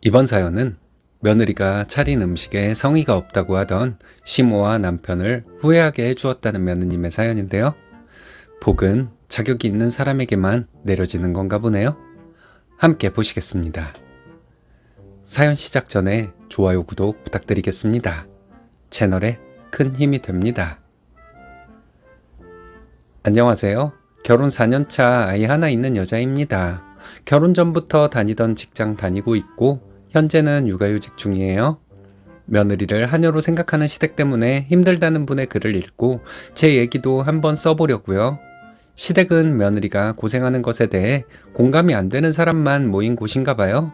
이번 사연은 며느리가 차린 음식에 성의가 없다고 하던 시모와 남편을 후회하게 해주었다는 며느님의 사연인데요. 복은 자격이 있는 사람에게만 내려지는 건가 보네요. 함께 보시겠습니다. 사연 시작 전에 좋아요, 구독 부탁드리겠습니다. 채널에 큰 힘이 됩니다. 안녕하세요. 결혼 4년차 아이 하나 있는 여자입니다. 결혼 전부터 다니던 직장 다니고 있고 현재는 육아휴직 중이에요. 며느리를 하녀로 생각하는 시댁 때문에 힘들다는 분의 글을 읽고 제 얘기도 한번 써보려고요. 시댁은 며느리가 고생하는 것에 대해 공감이 안 되는 사람만 모인 곳인가 봐요.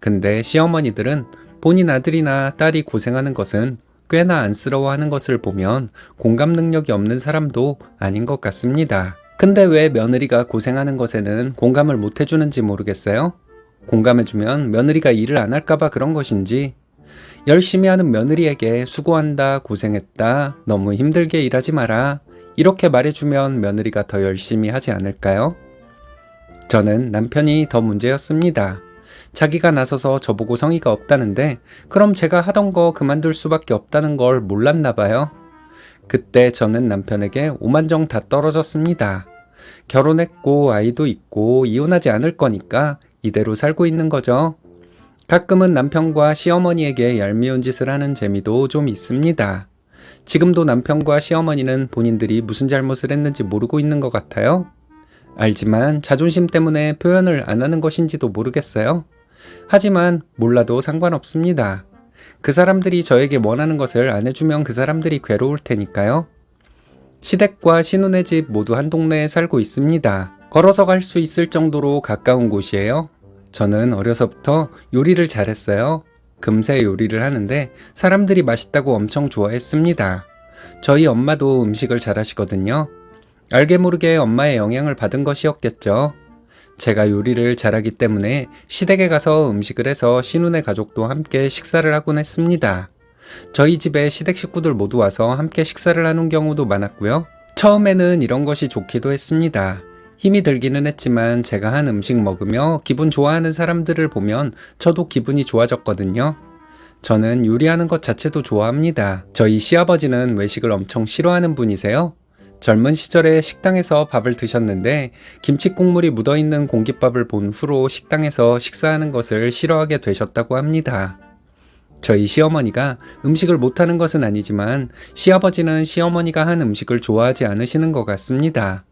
근데 시어머니들은 본인 아들이나 딸이 고생하는 것은 꽤나 안쓰러워하는 것을 보면 공감 능력이 없는 사람도 아닌 것 같습니다. 근데 왜 며느리가 고생하는 것에는 공감을 못 해주는지 모르겠어요. 공감해주면 며느리가 일을 안 할까봐 그런 것인지, 열심히 하는 며느리에게 수고한다, 고생했다, 너무 힘들게 일하지 마라, 이렇게 말해주면 며느리가 더 열심히 하지 않을까요? 저는 남편이 더 문제였습니다. 자기가 나서서 저보고 성의가 없다는데 그럼 제가 하던 거 그만둘 수밖에 없다는 걸 몰랐나 봐요. 그때 저는 남편에게 오만정 다 떨어졌습니다. 결혼했고 아이도 있고 이혼하지 않을 거니까 이대로 살고 있는 거죠. 가끔은 남편과 시어머니에게 얄미운 짓을 하는 재미도 좀 있습니다. 지금도 남편과 시어머니는 본인들이 무슨 잘못을 했는지 모르고 있는 것 같아요. 알지만 자존심 때문에 표현을 안 하는 것인지도 모르겠어요. 하지만 몰라도 상관없습니다. 그 사람들이 저에게 원하는 것을 안 해주면 그 사람들이 괴로울 테니까요. 시댁과 신혼의 집 모두 한 동네에 살고 있습니다. 걸어서 갈 수 있을 정도로 가까운 곳이에요. 저는 어려서부터 요리를 잘했어요. 금세 요리를 하는데 사람들이 맛있다고 엄청 좋아했습니다. 저희 엄마도 음식을 잘하시거든요. 알게 모르게 엄마의 영향을 받은 것이었겠죠. 제가 요리를 잘하기 때문에 시댁에 가서 음식을 해서 신혼의 가족도 함께 식사를 하곤 했습니다. 저희 집에 시댁 식구들 모두 와서 함께 식사를 하는 경우도 많았고요. 처음에는 이런 것이 좋기도 했습니다. 힘이 들기는 했지만 제가 한 음식 먹으며 기분 좋아하는 사람들을 보면 저도 기분이 좋아졌거든요. 저는 요리하는 것 자체도 좋아합니다. 저희 시아버지는 외식을 엄청 싫어하는 분이세요. 젊은 시절에 식당에서 밥을 드셨는데 김치 국물이 묻어있는 공깃밥을 본 후로 식당에서 식사하는 것을 싫어하게 되셨다고 합니다. 저희 시어머니가 음식을 못하는 것은 아니지만 시아버지는 시어머니가 한 음식을 좋아하지 않으시는 것 같습니다.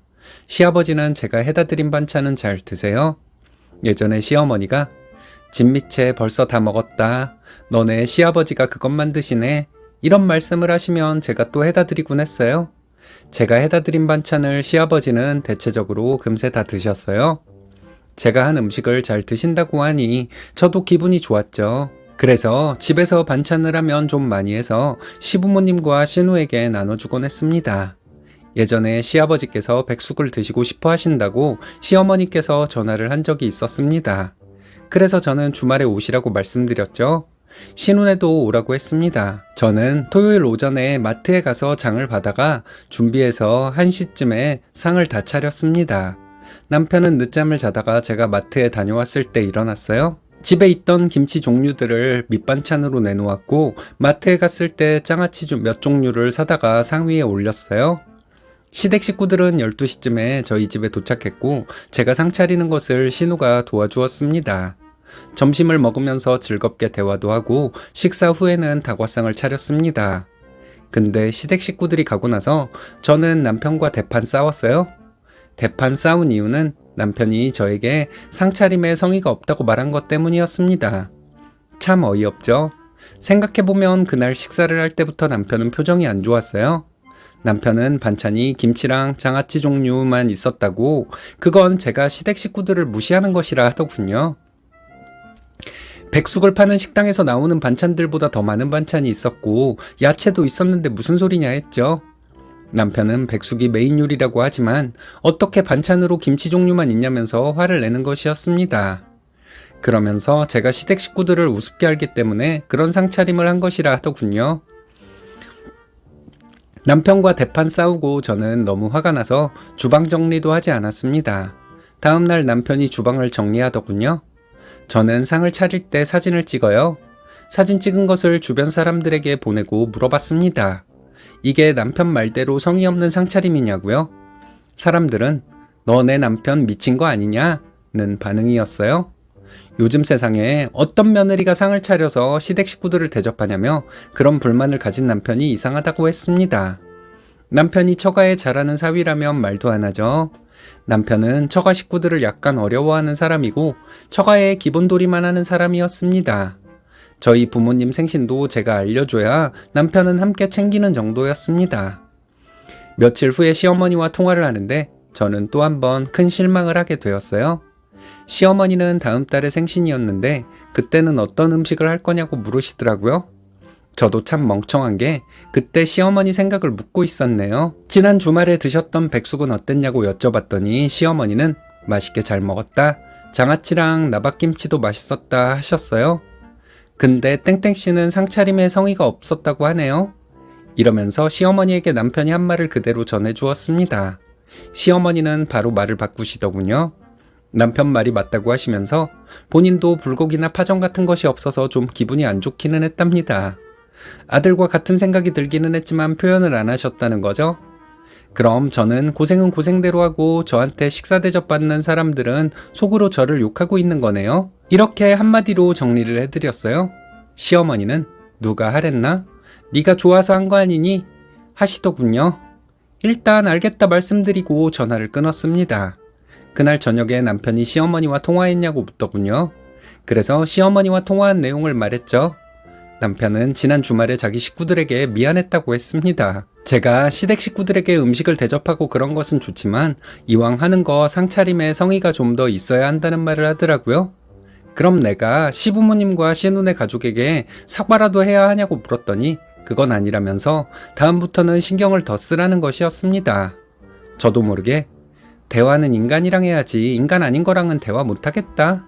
시아버지는 제가 해다 드린 반찬은 잘 드세요? 예전에 시어머니가 진미채 벌써 다 먹었다. 너네 시아버지가 그것만 드시네. 이런 말씀을 하시면 제가 또 해다 드리곤 했어요. 제가 해다 드린 반찬을 시아버지는 대체적으로 금세 다 드셨어요. 제가 한 음식을 잘 드신다고 하니 저도 기분이 좋았죠. 그래서 집에서 반찬을 하면 좀 많이 해서 시부모님과 신우에게 나눠주곤 했습니다. 예전에 시아버지께서 백숙을 드시고 싶어 하신다고 시어머니께서 전화를 한 적이 있었습니다. 그래서 저는 주말에 오시라고 말씀드렸죠. 신혼에도 오라고 했습니다. 저는 토요일 오전에 마트에 가서 장을 봐다가 준비해서 1시쯤에 상을 다 차렸습니다. 남편은 늦잠을 자다가 제가 마트에 다녀왔을 때 일어났어요. 집에 있던 김치 종류들을 밑반찬으로 내놓았고 마트에 갔을 때 장아찌 몇 종류를 사다가 상 위에 올렸어요. 시댁 식구들은 12시쯤에 저희 집에 도착했고 제가 상 차리는 것을 신우가 도와주었습니다. 점심을 먹으면서 즐겁게 대화도 하고 식사 후에는 다과상을 차렸습니다. 근데 시댁 식구들이 가고 나서 저는 남편과 대판 싸웠어요. 대판 싸운 이유는 남편이 저에게 상차림에 성의가 없다고 말한 것 때문이었습니다. 참 어이없죠? 생각해보면 그날 식사를 할 때부터 남편은 표정이 안 좋았어요. 남편은 반찬이 김치랑 장아찌 종류만 있었다고 그건 제가 시댁 식구들을 무시하는 것이라 하더군요. 백숙을 파는 식당에서 나오는 반찬들보다 더 많은 반찬이 있었고 야채도 있었는데 무슨 소리냐 했죠. 남편은 백숙이 메인 요리라고 하지만 어떻게 반찬으로 김치 종류만 있냐면서 화를 내는 것이었습니다. 그러면서 제가 시댁 식구들을 우습게 알기 때문에 그런 상차림을 한 것이라 하더군요. 남편과 대판 싸우고 저는 너무 화가 나서 주방 정리도 하지 않았습니다. 다음날 남편이 주방을 정리하더군요. 저는 상을 차릴 때 사진을 찍어요. 사진 찍은 것을 주변 사람들에게 보내고 물어봤습니다. 이게 남편 말대로 성의 없는 상차림이냐고요? 사람들은 너네 남편 미친 거 아니냐는 반응이었어요. 요즘 세상에 어떤 며느리가 상을 차려서 시댁 식구들을 대접하냐며 그런 불만을 가진 남편이 이상하다고 했습니다. 남편이 처가에 잘하는 사위라면 말도 안 하죠. 남편은 처가 식구들을 약간 어려워하는 사람이고 처가에 기본돌이만 하는 사람이었습니다. 저희 부모님 생신도 제가 알려줘야 남편은 함께 챙기는 정도였습니다. 며칠 후에 시어머니와 통화를 하는데 저는 또 한 번 큰 실망을 하게 되었어요. 시어머니는 다음 달에 생신이었는데 그때는 어떤 음식을 할 거냐고 물으시더라고요. 저도 참 멍청한 게 그때 시어머니 생각을 묻고 있었네요. 지난 주말에 드셨던 백숙은 어땠냐고 여쭤봤더니 시어머니는 맛있게 잘 먹었다. 장아찌랑 나박김치도 맛있었다 하셨어요. 근데 땡땡씨는 상차림에 성의가 없었다고 하네요. 이러면서 시어머니에게 남편이 한 말을 그대로 전해주었습니다. 시어머니는 바로 말을 바꾸시더군요. 남편 말이 맞다고 하시면서 본인도 불고기나 파전 같은 것이 없어서 좀 기분이 안 좋기는 했답니다. 아들과 같은 생각이 들기는 했지만 표현을 안 하셨다는 거죠. 그럼 저는 고생은 고생대로 하고 저한테 식사 대접 받는 사람들은 속으로 저를 욕하고 있는 거네요. 이렇게 한마디로 정리를 해드렸어요. 시어머니는 누가 하랬나? 네가 좋아서 한 거 아니니? 하시더군요. 일단 알겠다 말씀드리고 전화를 끊었습니다. 그날 저녁에 남편이 시어머니와 통화했냐고 묻더군요. 그래서 시어머니와 통화한 내용을 말했죠. 남편은 지난 주말에 자기 식구들에게 미안했다고 했습니다. 제가 시댁 식구들에게 음식을 대접하고 그런 것은 좋지만 이왕 하는 거 상차림에 성의가 좀 더 있어야 한다는 말을 하더라고요. 그럼 내가 시부모님과 시누네 가족에게 사과라도 해야 하냐고 물었더니 그건 아니라면서 다음부터는 신경을 더 쓰라는 것이었습니다. 저도 모르게 대화는 인간이랑 해야지 인간 아닌 거랑은 대화 못하겠다.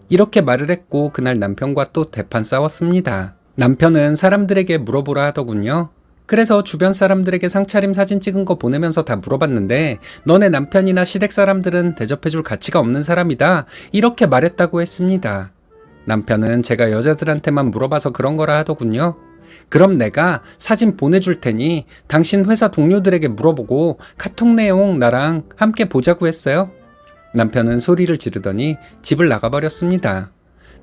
이렇게 말을 했고 그날 남편과 또 대판 싸웠습니다. 남편은 사람들에게 물어보라 하더군요. 그래서 주변 사람들에게 상차림 사진 찍은 거 보내면서 다 물어봤는데 너네 남편이나 시댁 사람들은 대접해줄 가치가 없는 사람이다. 이렇게 말했다고 했습니다. 남편은 제가 여자들한테만 물어봐서 그런 거라 하더군요. 그럼 내가 사진 보내줄 테니 당신 회사 동료들에게 물어보고 카톡 내용 나랑 함께 보자고 했어요. 남편은 소리를 지르더니 집을 나가버렸습니다.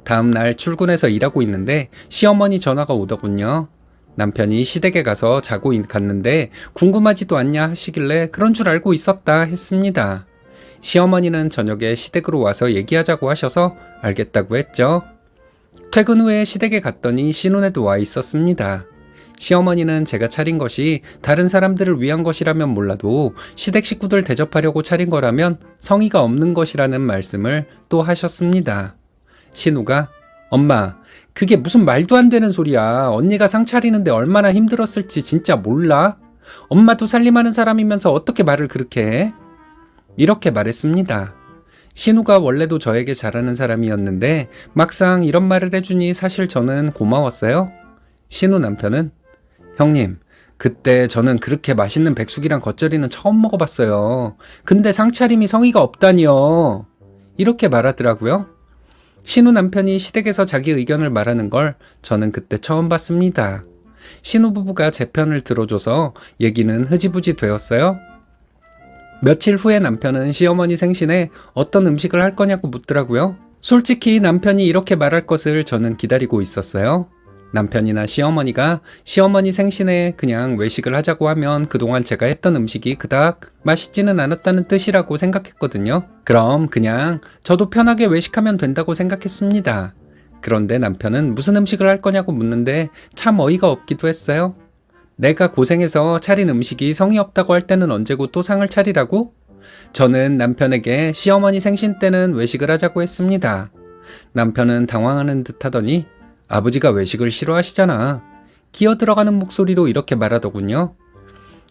다음날 출근해서 일하고 있는데 시어머니 전화가 오더군요. 남편이 시댁에 가서 자고 갔는데 궁금하지도 않냐 하시길래 그런 줄 알고 있었다 했습니다. 시어머니는 저녁에 시댁으로 와서 얘기하자고 하셔서 알겠다고 했죠. 퇴근 후에 시댁에 갔더니 신혼에도 와 있었습니다. 시어머니는 제가 차린 것이 다른 사람들을 위한 것이라면 몰라도 시댁 식구들 대접하려고 차린 거라면 성의가 없는 것이라는 말씀을 또 하셨습니다. 신우가 엄마, 그게 무슨 말도 안 되는 소리야. 언니가 상 차리는데 얼마나 힘들었을지 진짜 몰라? 엄마도 살림하는 사람이면서 어떻게 말을 그렇게 해? 이렇게 말했습니다. 신우가 원래도 저에게 잘하는 사람이었는데 막상 이런 말을 해주니 사실 저는 고마웠어요. 신우 남편은 형님, 그때 저는 그렇게 맛있는 백숙이랑 겉절이는 처음 먹어봤어요. 근데 상차림이 성의가 없다니요. 이렇게 말하더라고요. 신우 남편이 시댁에서 자기 의견을 말하는 걸 저는 그때 처음 봤습니다. 신우 부부가 제 편을 들어줘서 얘기는 흐지부지 되었어요. 며칠 후에 남편은 시어머니 생신에 어떤 음식을 할 거냐고 묻더라고요. 솔직히 남편이 이렇게 말할 것을 저는 기다리고 있었어요. 남편이나 시어머니가 시어머니 생신에 그냥 외식을 하자고 하면 그동안 제가 했던 음식이 그닥 맛있지는 않았다는 뜻이라고 생각했거든요. 그럼 그냥 저도 편하게 외식하면 된다고 생각했습니다. 그런데 남편은 무슨 음식을 할 거냐고 묻는데 참 어이가 없기도 했어요. 내가 고생해서 차린 음식이 성의 없다고 할 때는 언제고 또 상을 차리라고? 저는 남편에게 시어머니 생신 때는 외식을 하자고 했습니다. 남편은 당황하는 듯 하더니 아버지가 외식을 싫어하시잖아. 기어 들어가는 목소리로 이렇게 말하더군요.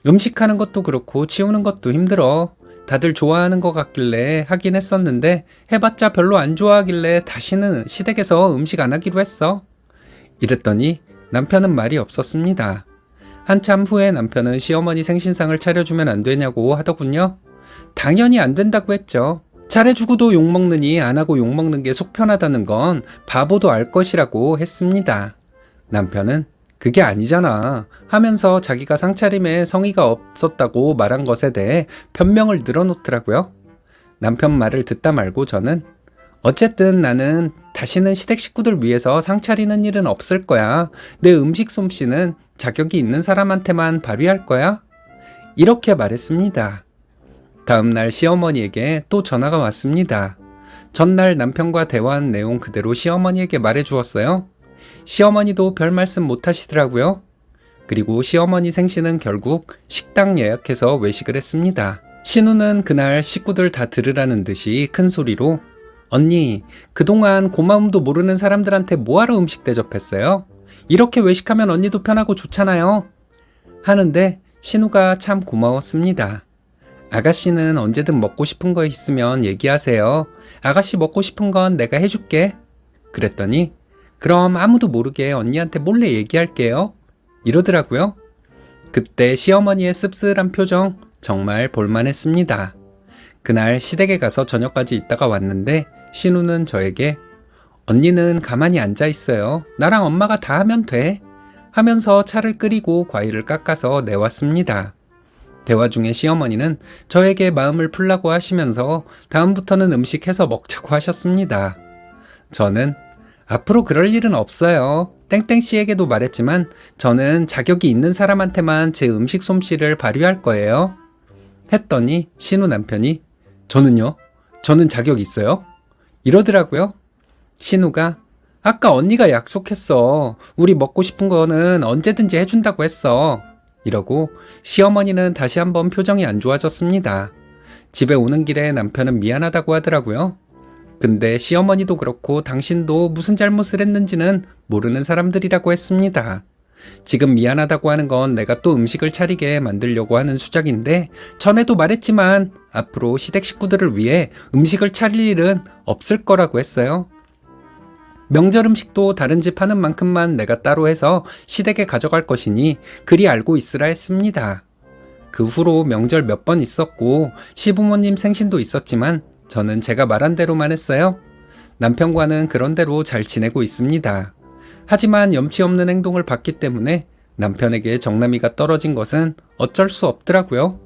음식하는 것도 그렇고 치우는 것도 힘들어. 다들 좋아하는 것 같길래 하긴 했었는데 해봤자 별로 안 좋아하길래 다시는 시댁에서 음식 안 하기로 했어. 이랬더니 남편은 말이 없었습니다. 한참 후에 남편은 시어머니 생신상을 차려주면 안 되냐고 하더군요. 당연히 안 된다고 했죠. 잘해주고도 욕먹느니 안 하고 욕먹는 게 속 편하다는 건 바보도 알 것이라고 했습니다. 남편은 그게 아니잖아 하면서 자기가 상차림에 성의가 없었다고 말한 것에 대해 변명을 늘어놓더라고요. 남편 말을 듣다 말고 저는 어쨌든 나는 다시는 시댁 식구들 위해서 상 차리는 일은 없을 거야. 내 음식 솜씨는 자격이 있는 사람한테만 발휘할 거야. 이렇게 말했습니다. 다음날 시어머니에게 또 전화가 왔습니다. 전날 남편과 대화한 내용 그대로 시어머니에게 말해주었어요. 시어머니도 별 말씀 못 하시더라고요. 그리고 시어머니 생신은 결국 식당 예약해서 외식을 했습니다. 신우는 그날 식구들 다 들으라는 듯이 큰 소리로 언니, 그동안 고마움도 모르는 사람들한테 뭐하러 음식 대접했어요? 이렇게 외식하면 언니도 편하고 좋잖아요. 하는데 신우가 참 고마웠습니다. 아가씨는 언제든 먹고 싶은 거 있으면 얘기하세요. 아가씨 먹고 싶은 건 내가 해줄게. 그랬더니 그럼 아무도 모르게 언니한테 몰래 얘기할게요. 이러더라고요. 그때 시어머니의 씁쓸한 표정 정말 볼만했습니다. 그날 시댁에 가서 저녁까지 있다가 왔는데 신우는 저에게 언니는 가만히 앉아 있어요. 나랑 엄마가 다 하면 돼. 하면서 차를 끓이고 과일을 깎아서 내왔습니다. 대화 중에 시어머니는 저에게 마음을 풀라고 하시면서 다음부터는 음식 해서 먹자고 하셨습니다. 저는 앞으로 그럴 일은 없어요. 땡땡씨에게도 말했지만 저는 자격이 있는 사람한테만 제 음식 솜씨를 발휘할 거예요. 했더니 신우 남편이 저는요? 저는 자격 있어요? 이러더라고요. 신우가 아까 언니가 약속했어. 우리 먹고 싶은 거는 언제든지 해준다고 했어. 이러고 시어머니는 다시 한번 표정이 안 좋아졌습니다. 집에 오는 길에 남편은 미안하다고 하더라고요. 근데 시어머니도 그렇고 당신도 무슨 잘못을 했는지는 모르는 사람들이라고 했습니다. 지금 미안하다고 하는 건 내가 또 음식을 차리게 만들려고 하는 수작인데 전에도 말했지만 앞으로 시댁 식구들을 위해 음식을 차릴 일은 없을 거라고 했어요. 명절 음식도 다른 집 하는 만큼만 내가 따로 해서 시댁에 가져갈 것이니 그리 알고 있으라 했습니다. 그 후로 명절 몇 번 있었고 시부모님 생신도 있었지만 저는 제가 말한 대로만 했어요. 남편과는 그런 대로 잘 지내고 있습니다. 하지만 염치 없는 행동을 봤기 때문에 남편에게 정남이가 떨어진 것은 어쩔 수 없더라고요.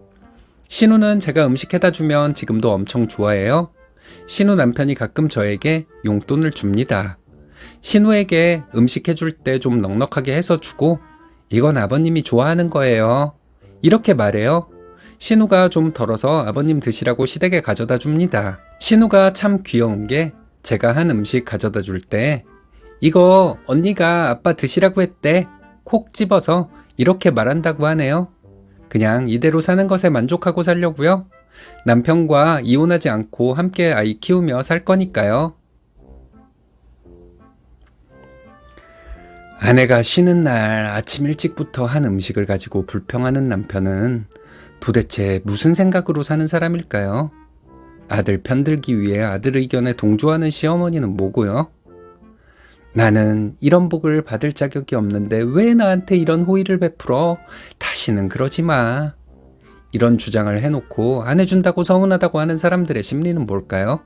신우는 제가 음식 해다 주면 지금도 엄청 좋아해요. 신우 남편이 가끔 저에게 용돈을 줍니다. 신우에게 음식 해줄 때 좀 넉넉하게 해서 주고 이건 아버님이 좋아하는 거예요. 이렇게 말해요. 신우가 좀 덜어서 아버님 드시라고 시댁에 가져다 줍니다. 신우가 참 귀여운 게 제가 한 음식 가져다 줄 때 이거 언니가 아빠 드시라고 했대. 콕 집어서 이렇게 말한다고 하네요. 그냥 이대로 사는 것에 만족하고 살려고요. 남편과 이혼하지 않고 함께 아이 키우며 살 거니까요. 아내가 쉬는 날 아침 일찍부터 한 음식을 가지고 불평하는 남편은 도대체 무슨 생각으로 사는 사람일까요? 아들 편들기 위해 아들 의견에 동조하는 시어머니는 뭐고요? 나는 이런 복을 받을 자격이 없는데 왜 나한테 이런 호의를 베풀어? 다시는 그러지 마. 이런 주장을 해놓고 안 해준다고 서운하다고 하는 사람들의 심리는 뭘까요?